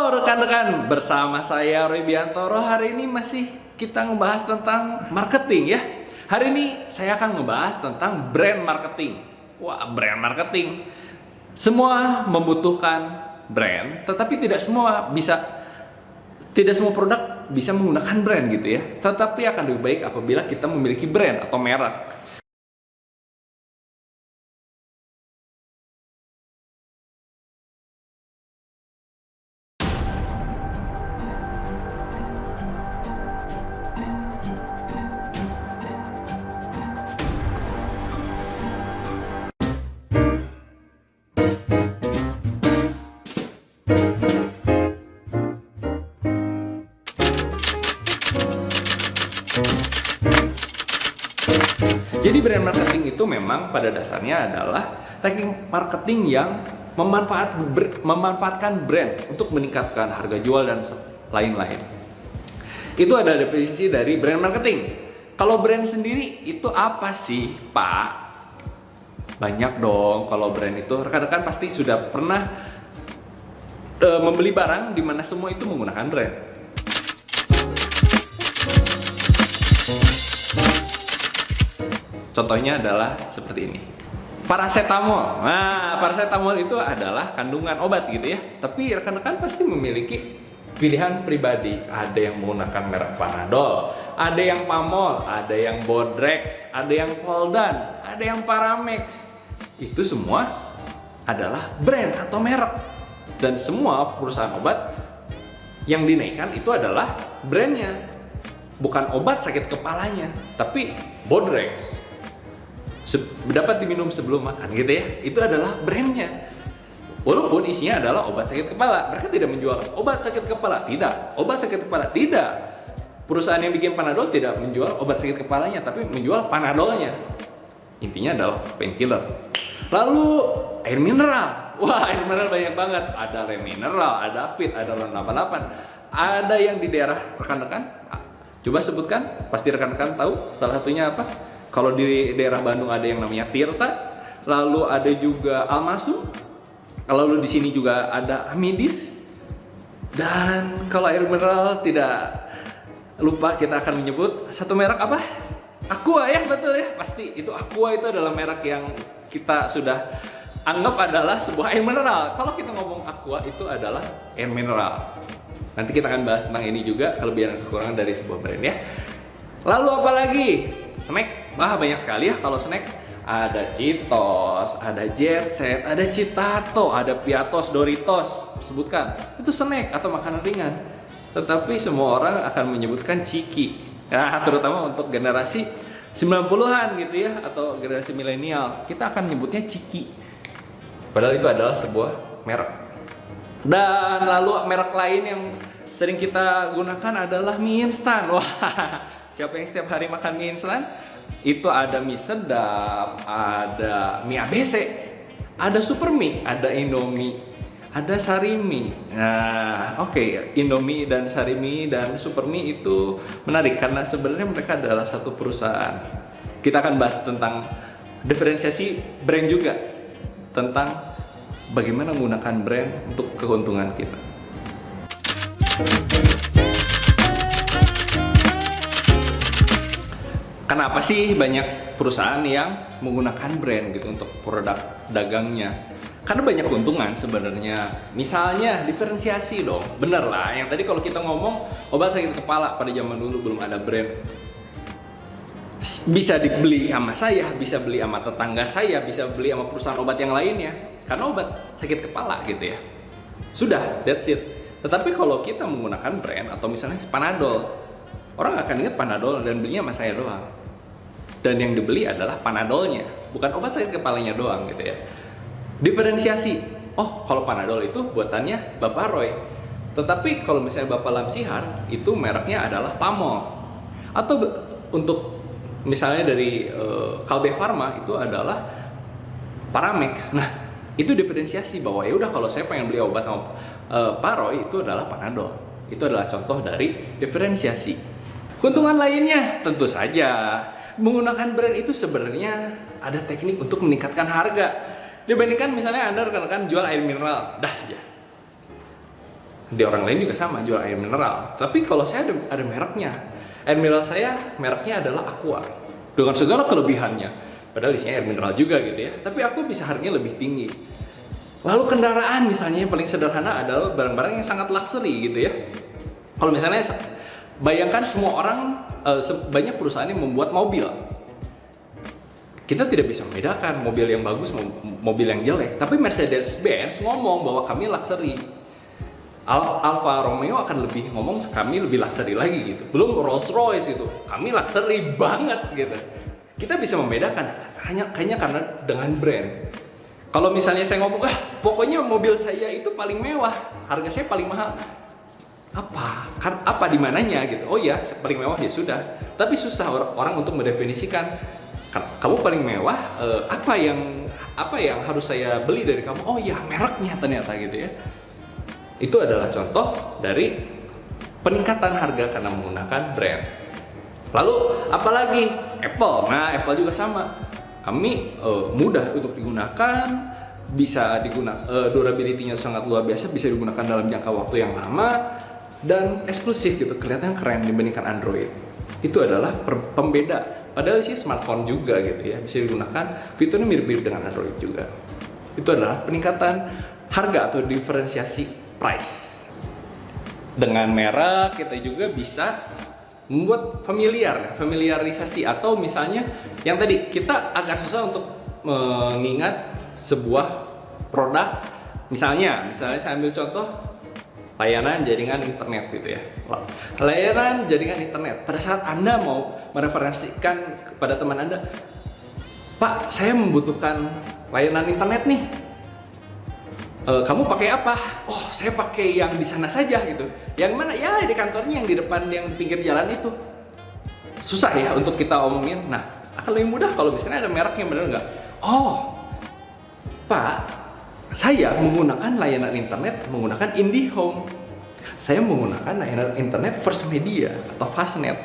Halo rekan-rekan, bersama saya Roy Biantoro. Hari ini masih kita ngebahas tentang marketing ya. Hari ini saya akan ngebahas tentang brand marketing. Wah, brand marketing. Semua membutuhkan brand, tetapi tidak semua produk bisa menggunakan brand gitu ya. Tetapi akan lebih baik apabila kita memiliki brand atau merek. Jadi brand marketing itu memang pada dasarnya adalah teknik marketing yang memanfaatkan brand untuk meningkatkan harga jual dan lain-lain. Itu adalah definisi dari brand marketing. Kalau brand sendiri itu apa sih, Pak? Banyak dong. Kalau brand itu rekan-rekan pasti sudah pernah membeli barang di mana semua itu menggunakan brand. Contohnya adalah seperti ini. Paracetamol. Nah, paracetamol itu adalah kandungan obat gitu ya. Tapi rekan-rekan pasti memiliki pilihan pribadi. Ada yang menggunakan merek Panadol, ada yang Pamol, ada yang Bodrex, ada yang Poldan, ada yang Paramex. Itu semua adalah brand atau merek. Dan semua perusahaan obat yang dinaikkan itu adalah brandnya. Bukan obat sakit kepalanya, tapi Bodrex dapat diminum sebelum makan gitu ya, itu adalah brandnya. Walaupun isinya adalah obat sakit kepala, mereka tidak menjual obat sakit kepala, tidak. Perusahaan yang bikin Panadol tidak menjual obat sakit kepalanya, tapi menjual Panadolnya. Intinya adalah painkiller. Lalu air mineral, wah air mineral banyak banget. Ada Le Mineral, ada Fit, ada Ron 88. Ada yang di daerah rekan-rekan, coba sebutkan, pasti rekan-rekan tahu salah satunya apa? Kalau di daerah Bandung ada yang namanya Tirta, lalu ada juga Almasum, lalu di sini juga ada Amidis, dan kalau air mineral tidak lupa kita akan menyebut satu merek apa? Aqua ya, betul ya, pasti itu Aqua itu adalah merek yang kita sudah anggap adalah sebuah air mineral. Kalau kita ngomong Aqua itu adalah air mineral. Nanti kita akan bahas tentang ini juga, kelebihan dan kekurangan dari sebuah brand ya. Lalu apa lagi? Snack, banyak sekali ya kalau snack. Ada Cheetos, ada Jet Set, ada Citato, ada Piatos, Doritos, sebutkan. Itu snack atau makanan ringan. Tetapi semua orang akan menyebutkan Ciki. Nah, terutama untuk generasi 90-an gitu ya, atau generasi milenial, kita akan menyebutnya Ciki. Padahal itu adalah sebuah merek. Dan lalu merek lain yang sering kita gunakan adalah mie instan. Wah, siapa yang setiap hari makan mie instan? Itu ada mie sedap, ada mie ABC, ada super mie, ada Indomie, ada Sarimi. Nah, oke, Indomie dan Sarimi dan super mie itu menarik karena sebenarnya mereka adalah satu perusahaan. Kita akan bahas tentang diferensiasi brand juga, tentang bagaimana menggunakan brand untuk keuntungan kita. Kenapa sih banyak perusahaan yang menggunakan brand gitu untuk produk dagangnya? Karena banyak keuntungan sebenarnya. Misalnya diferensiasi dong, bener lah. Yang tadi kalau kita ngomong obat sakit kepala pada zaman dulu belum ada brand, bisa dibeli sama saya, bisa beli sama tetangga saya, bisa beli sama perusahaan obat yang lainnya. Karena obat sakit kepala gitu ya. Sudah, that's it. Tetapi kalau kita menggunakan brand atau misalnya Panadol, orang akan ingat Panadol dan belinya sama saya doang. Dan yang dibeli adalah Panadolnya, bukan obat sakit kepalanya doang gitu ya. Diferensiasi. Oh, kalau Panadol itu buatannya Bapak Roy. Tetapi kalau misalnya Bapak Lamsihar, itu mereknya adalah Pamol. Atau untuk misalnya dari Kalbe Farma itu adalah Paramex. Nah, itu diferensiasi bahwa ya udah kalau saya pengen beli obat sama Pak Roy itu adalah Panadol. Itu adalah contoh dari diferensiasi. Keuntungan lainnya tentu saja menggunakan brand itu sebenarnya ada teknik untuk meningkatkan harga. Dibandingkan misalnya Anda rekan-rekan jual air mineral, dah ya. Di orang lain juga sama jual air mineral. Tapi kalau saya ada mereknya. Air mineral saya mereknya adalah Aqua. Dengan segala kelebihannya. Padahal isinya air mineral juga gitu ya. Tapi aku bisa harganya lebih tinggi. Lalu kendaraan misalnya yang paling sederhana adalah barang-barang yang sangat luxury gitu ya. Kalau misalnya bayangkan semua orang, banyak perusahaan yang membuat mobil. Kita tidak bisa membedakan mobil yang bagus, mobil yang jelek. Tapi Mercedes-Benz ngomong bahwa kami luxury. Alfa Romeo akan lebih ngomong kami lebih luxury lagi gitu. Belum Rolls-Royce itu, kami luxury banget gitu. Kita bisa membedakan hanya karena dengan brand. Kalau misalnya saya ngomong, pokoknya mobil saya itu paling mewah, harga saya paling mahal. Apa di mananya gitu? Oh ya, paling mewah ya sudah. Tapi susah orang untuk mendefinisikan kamu paling mewah, apa yang harus saya beli dari kamu? Oh ya, mereknya ternyata gitu ya. Itu adalah contoh dari peningkatan harga karena menggunakan brand. Lalu apalagi Apple. Nah, Apple juga sama. Kami mudah untuk digunakan, bisa digunakan, durability-nya sangat luar biasa, bisa digunakan dalam jangka waktu yang lama dan eksklusif gitu, kelihatan keren dibandingkan Android. Itu adalah pembeda. Padahal sih smartphone juga gitu ya, bisa digunakan, fiturnya mirip-mirip dengan Android juga. Itu adalah peningkatan harga atau diferensiasi price. Dengan merek kita juga bisa membuat familiarisasi, atau misalnya yang tadi kita agak susah untuk mengingat sebuah produk. Misalnya saya ambil contoh layanan jaringan internet gitu ya. Layanan jaringan internet. Pada saat Anda mau mereferensikan kepada teman Anda, Pak, saya membutuhkan layanan internet nih. Kamu pakai apa? Oh, saya pakai yang di sana saja gitu. Yang mana? Ya, di kantornya yang di depan, yang pinggir jalan itu. Susah ya untuk kita omongin. Nah, akan lebih mudah kalau misalnya ada mereknya, bener nggak? Oh, Pak, saya menggunakan layanan internet menggunakan IndiHome. Saya menggunakan layanan internet First Media atau Fastnet.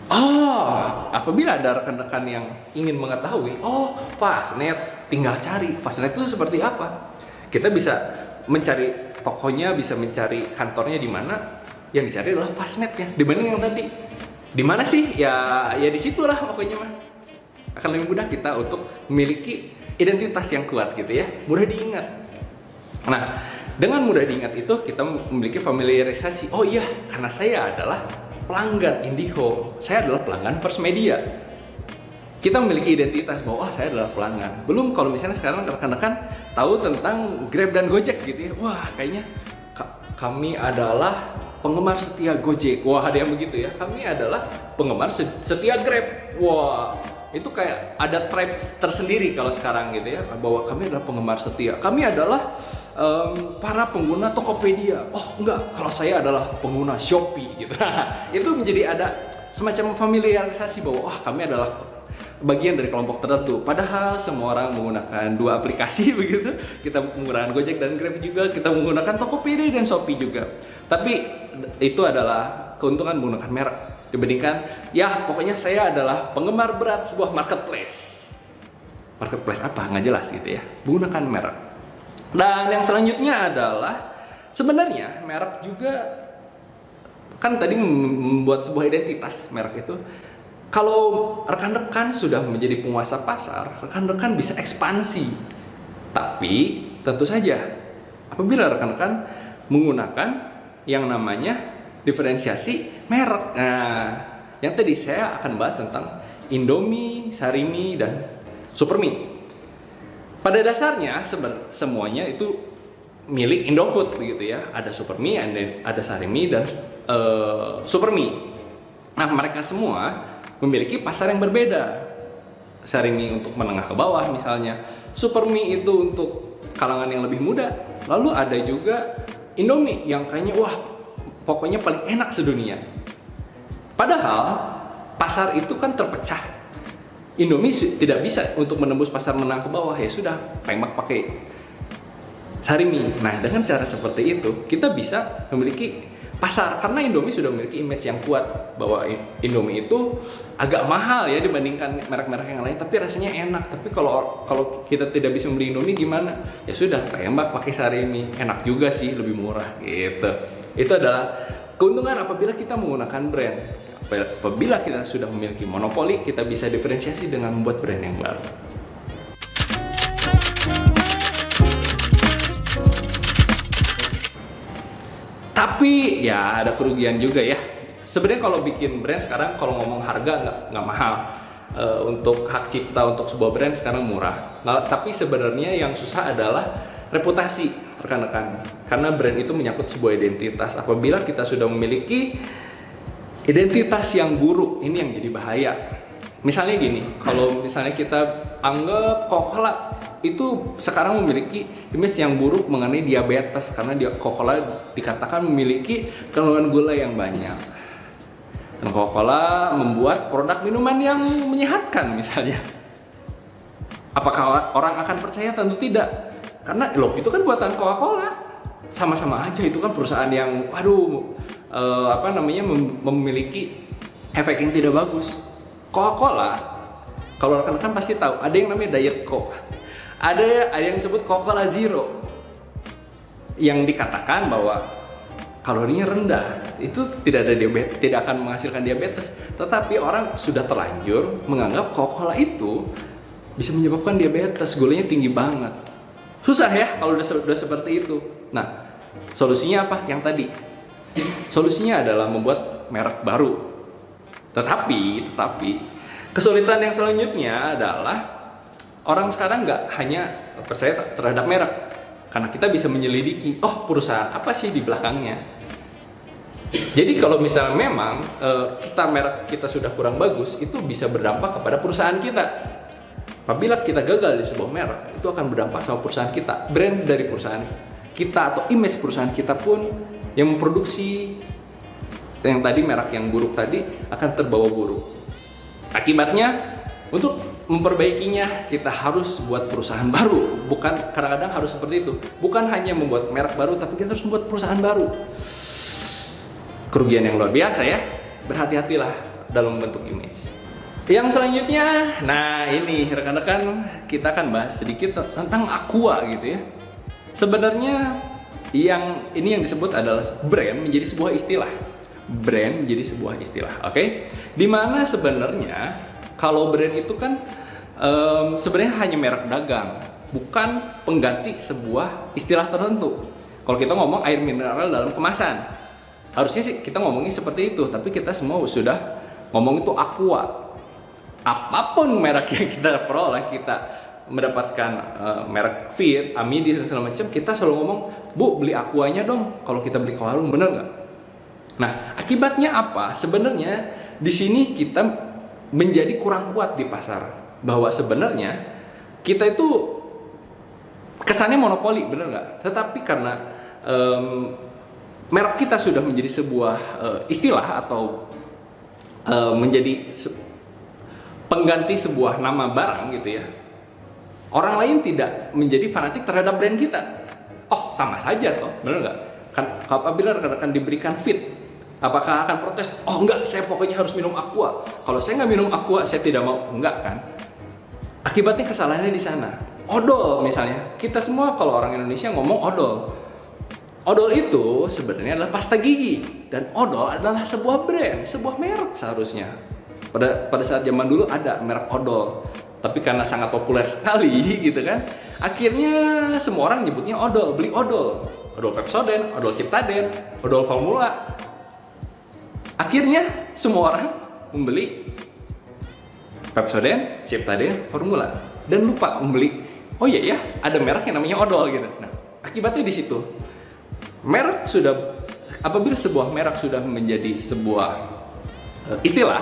Oh, apabila ada rekan-rekan yang ingin mengetahui, oh, Fastnet, tinggal cari Fastnet itu seperti apa. Kita bisa mencari tokonya, bisa mencari kantornya di mana. Yang dicari adalah Fastnetnya dibanding yang tadi. Di mana sih? Ya di situlah pokoknya mah. Akan lebih mudah kita untuk memiliki identitas yang kuat gitu ya, mudah diingat. Nah, dengan mudah diingat itu kita memiliki familiarisasi. Oh iya, karena saya adalah pelanggan IndiHome, saya adalah pelanggan First Media. Kita memiliki identitas bahwa saya adalah pelanggan. Belum kalau misalnya sekarang rekan-rekan tahu tentang Grab dan Gojek gitu ya. Wah, kayaknya kami adalah penggemar setia Gojek. Wah, ada yang begitu ya. Kami adalah penggemar setia Grab. Wah, itu kayak ada tribe tersendiri kalau sekarang gitu ya, bahwa kami adalah penggemar setia. Kami adalah para pengguna Tokopedia. Oh, enggak, kalau saya adalah pengguna Shopee gitu. Itu menjadi ada semacam familiarisasi bahwa wah, kami adalah bagian dari kelompok tertentu. Padahal semua orang menggunakan dua aplikasi begitu. Kita menggunakan Gojek dan Grab juga, kita menggunakan Tokopedia dan Shopee juga. Tapi itu adalah keuntungan menggunakan merek dibandingkan ya pokoknya saya adalah penggemar berat sebuah marketplace. Marketplace apa? Nggak jelas gitu ya. Menggunakan merek. Dan yang selanjutnya adalah sebenarnya merek juga kan tadi membuat sebuah identitas merek itu. Kalau rekan-rekan sudah menjadi penguasa pasar, rekan-rekan bisa ekspansi. Tapi tentu saja apabila rekan-rekan menggunakan yang namanya diferensiasi merek. Nah, yang tadi saya akan bahas tentang Indomie, Sarimi, dan Supermi. Pada dasarnya semuanya itu milik Indofood begitu ya. Ada Supermi, ada Sarimi, dan Supermi. Nah, mereka semua memiliki pasar yang berbeda. Sarimi untuk menengah ke bawah misalnya, Supermi itu untuk kalangan yang lebih muda. Lalu ada juga Indomie yang kayaknya wah pokoknya paling enak sedunia. Padahal pasar itu kan terpecah. Indomie tidak bisa untuk menembus pasar menengah ke bawah, ya sudah tembak pakai Sarimi. Nah, dengan cara seperti itu kita bisa memiliki pasar, karena Indomie sudah memiliki image yang kuat bahwa Indomie itu agak mahal ya dibandingkan merek-merek yang lain, tapi rasanya enak. Tapi kalau kita tidak bisa membeli Indomie gimana? Ya sudah, tembak pakai Sarimi, enak juga sih, lebih murah gitu. Itu adalah keuntungan apabila kita menggunakan brand. Apabila kita sudah memiliki monopoli, kita bisa diferensiasi dengan membuat brand yang baru. Tapi ya ada kerugian juga ya. Sebenarnya kalau bikin brand sekarang, kalau ngomong harga nggak mahal. Untuk hak cipta untuk sebuah brand sekarang murah. Nah, tapi sebenarnya yang susah adalah reputasi, rekan-rekan. Karena brand itu menyangkut sebuah identitas. Apabila kita sudah memiliki identitas yang buruk, ini yang jadi bahaya. Misalnya gini, kalau misalnya kita anggap Coca-Cola itu sekarang memiliki image yang buruk mengenai diabetes, karena Coca-Cola dikatakan memiliki kandungan gula yang banyak. Dan Coca-Cola membuat produk minuman yang menyehatkan misalnya. Apakah orang akan percaya? Tentu tidak. Karena loh, itu kan buatan Coca-Cola. Sama-sama aja, itu kan perusahaan yang memiliki efek yang tidak bagus. Coca-Cola, kalau rekan-rekan pasti tahu, ada yang namanya Diet Coke. Ada yang disebut Coca-Cola Zero. Yang dikatakan bahwa kalorinya rendah, itu tidak ada diabetes, tidak akan menghasilkan diabetes. Tetapi orang sudah terlanjur menganggap Coca-Cola itu bisa menyebabkan diabetes, gulanya tinggi banget. Susah ya kalau udah seperti itu. Nah, solusinya apa? Yang tadi. Solusinya adalah membuat merek baru. Tetapi kesulitan yang selanjutnya adalah orang sekarang nggak hanya percaya terhadap merek, karena kita bisa menyelidiki, perusahaan apa sih di belakangnya. Jadi kalau misalnya memang merek kita sudah kurang bagus, itu bisa berdampak kepada perusahaan kita. Apabila kita gagal di sebuah merek, itu akan berdampak sama perusahaan kita, brand dari perusahaan kita atau image perusahaan kita pun yang memproduksi yang tadi merek yang buruk tadi akan terbawa buruk. Akibatnya, untuk memperbaikinya kita harus buat perusahaan baru. Bukan, kadang-kadang harus seperti itu. Bukan hanya membuat merek baru, tapi kita harus membuat perusahaan baru. Kerugian yang luar biasa ya. Berhati-hatilah dalam bentuk image. Yang selanjutnya, nah ini rekan-rekan, kita akan bahas sedikit tentang Aqua gitu ya. Sebenarnya yang disebut adalah brand menjadi sebuah istilah. Brand menjadi sebuah istilah, oke? Dimana sebenarnya kalau brand itu kan sebenarnya hanya merek dagang, bukan pengganti sebuah istilah tertentu. Kalau kita ngomong air mineral dalam kemasan, harusnya sih kita ngomongnya seperti itu, tapi kita semua sudah ngomong itu Aqua. Apapun merek yang kita peroleh, kita mendapatkan merek Fit, Amidis dan segala macam, kita selalu ngomong, "Bu, beli Aquanya dong." Kalau kita beli ke warung, bener nggak? Nah, akibatnya apa? Sebenarnya di sini kita menjadi kurang kuat di pasar, bahwa sebenarnya kita itu kesannya monopoli, bener nggak? Tetapi karena merek kita sudah menjadi sebuah istilah atau menjadi pengganti sebuah nama barang gitu ya, orang lain tidak menjadi fanatik terhadap brand kita. Sama saja toh, bener nggak? Kan apabila rekan-rekan diberikan Fit, apakah akan protes? Enggak, saya pokoknya harus minum Aqua. Kalau saya nggak minum Aqua, saya tidak mau. Enggak kan? Akibatnya kesalahannya di sana. Odol misalnya, kita semua kalau orang Indonesia ngomong odol. Odol itu sebenarnya adalah pasta gigi, dan odol adalah sebuah brand, sebuah merek seharusnya. Pada saat zaman dulu ada merek odol, tapi karena sangat populer sekali gitu kan, akhirnya semua orang nyebutnya odol, beli odol. Odol Pepsodent, odol Ciptaden, odol Formula. Akhirnya semua orang membeli Pepsodent, Ciptaden, Formula, dan lupa membeli, ada merek yang namanya odol gitu. Nah, akibatnya di situ. Apabila sebuah merek sudah menjadi sebuah istilah,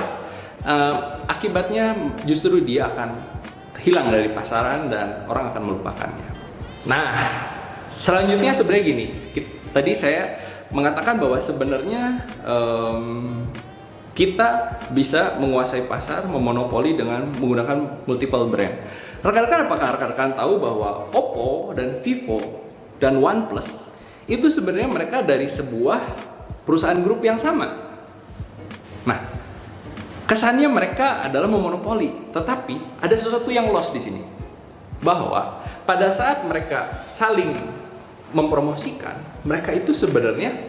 akibatnya justru dia akan hilang dari pasaran dan orang akan melupakannya. Nah, selanjutnya sebenarnya gini, tadi saya mengatakan bahwa sebenarnya kita bisa menguasai pasar, memonopoli dengan menggunakan multiple brand. Rekan-rekan, apakah rekan-rekan tahu bahwa Oppo dan Vivo dan OnePlus itu sebenarnya mereka dari sebuah perusahaan grup yang sama. Nah, kesannya mereka adalah memonopoli, tetapi ada sesuatu yang lost di sini. Bahwa pada saat mereka saling mempromosikan, mereka itu sebenarnya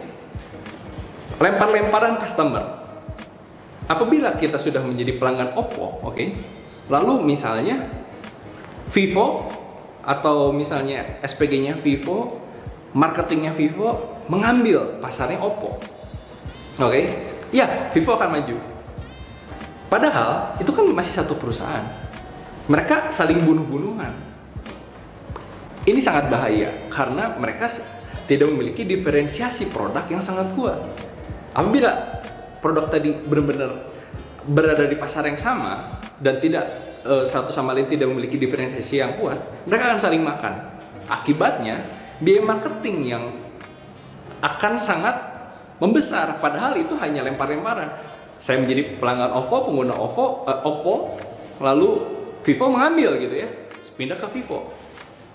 lempar-lemparan customer. Apabila kita sudah menjadi pelanggan Oppo, oke, lalu misalnya Vivo atau misalnya SPG-nya Vivo, marketingnya Vivo mengambil pasarnya Oppo, oke, ya Vivo akan maju. Padahal itu kan masih satu perusahaan. Mereka saling bunuh-bunuhan. Ini sangat bahaya karena mereka tidak memiliki diferensiasi produk yang sangat kuat. Apabila produk tadi benar-benar berada di pasar yang sama dan tidak satu sama lain tidak memiliki diferensiasi yang kuat, mereka akan saling makan. Akibatnya biaya marketing yang akan sangat membesar, padahal itu hanya lempar-lemparan. Saya menjadi pelanggan Oppo, pengguna Oppo, lalu Vivo mengambil gitu ya, pindah ke Vivo.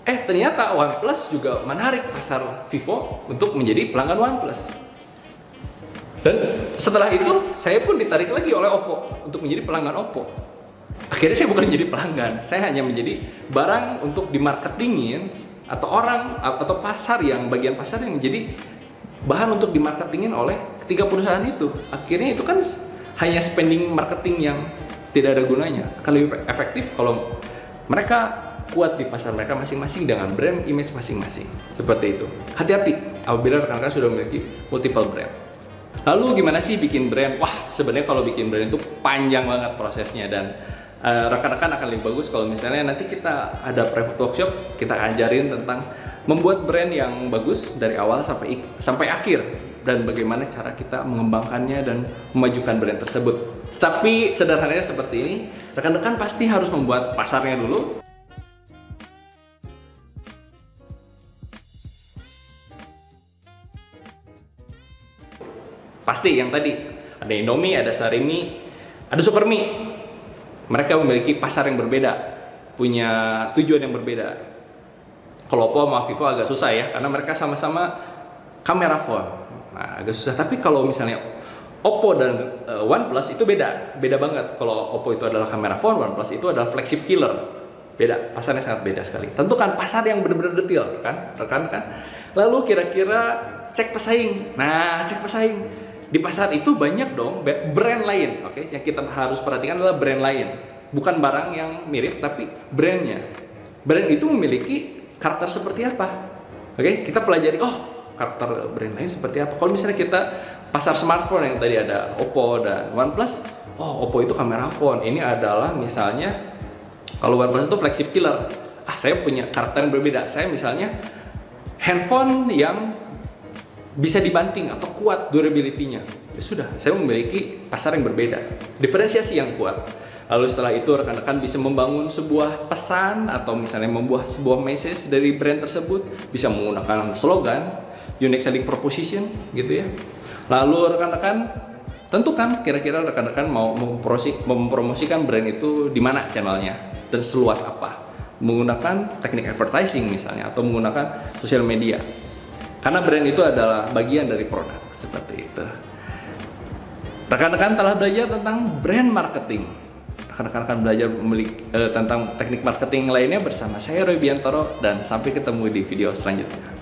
Ternyata OnePlus juga menarik pasar Vivo untuk menjadi pelanggan OnePlus. Dan setelah itu saya pun ditarik lagi oleh Oppo untuk menjadi pelanggan Oppo. Akhirnya saya bukan menjadi pelanggan, saya hanya menjadi barang untuk dimarketingin atau orang atau pasar yang bagian pasar yang menjadi bahan untuk dimarketingin oleh ketiga perusahaan itu. Akhirnya itu kan hanya spending marketing yang tidak ada gunanya. Akan lebih efektif kalau mereka kuat di pasar mereka masing-masing dengan brand image masing-masing. Seperti itu. Hati-hati apabila rekan-rekan sudah memiliki multiple brand. Lalu gimana sih bikin brand? Wah, sebenarnya kalau bikin brand itu panjang banget prosesnya dan rekan-rekan akan lebih bagus kalau misalnya nanti kita ada private workshop, kita ajarin tentang membuat brand yang bagus dari awal sampai akhir dan bagaimana cara kita mengembangkannya dan memajukan brand tersebut. Tapi sederhananya seperti ini, rekan-rekan pasti harus membuat pasarnya dulu. Pasti yang tadi ada Indomie, ada Sarimi, ada Supermi. Mereka memiliki pasar yang berbeda, punya tujuan yang berbeda. Kalau Oppo sama Vivo agak susah ya, karena mereka sama-sama kamera phone. Nah, agak susah. Tapi kalau misalnya Oppo dan OnePlus itu beda banget. Kalau Oppo itu adalah kamera phone, OnePlus itu adalah flagship killer. Beda, pasarnya sangat beda sekali. Tentukan pasar yang benar-benar detail, rekan. Lalu kira-kira cek pesaing. Nah, cek pesaing. Di pasar itu banyak dong brand lain, oke? Yang kita harus perhatikan adalah brand lain, bukan barang yang mirip tapi brandnya. Brand itu memiliki karakter seperti apa? Oke, kita pelajari. Oh, karakter brand lain seperti apa? Kalau misalnya kita pasar smartphone yang tadi ada Oppo dan OnePlus, oh Oppo itu kamera phone. Ini adalah misalnya kalau OnePlus itu flagship killer. Saya punya karakter yang berbeda. Saya misalnya handphone yang bisa dibanting atau kuat durability-nya. Ya sudah, saya memiliki pasar yang berbeda, diferensiasi yang kuat. Lalu setelah itu rekan-rekan bisa membangun sebuah pesan atau misalnya membuat sebuah message dari brand tersebut, bisa menggunakan slogan, unique selling proposition gitu ya. Lalu rekan-rekan tentukan kira-kira rekan-rekan mau mempromosikan brand itu di mana channelnya dan seluas apa. Menggunakan teknik advertising misalnya atau menggunakan sosial media. Karena brand itu adalah bagian dari produk, seperti itu. Rekan-rekan telah belajar tentang brand marketing. Rekan-rekan akan belajar tentang teknik marketing lainnya bersama saya Roy Biantoro dan sampai ketemu di video selanjutnya.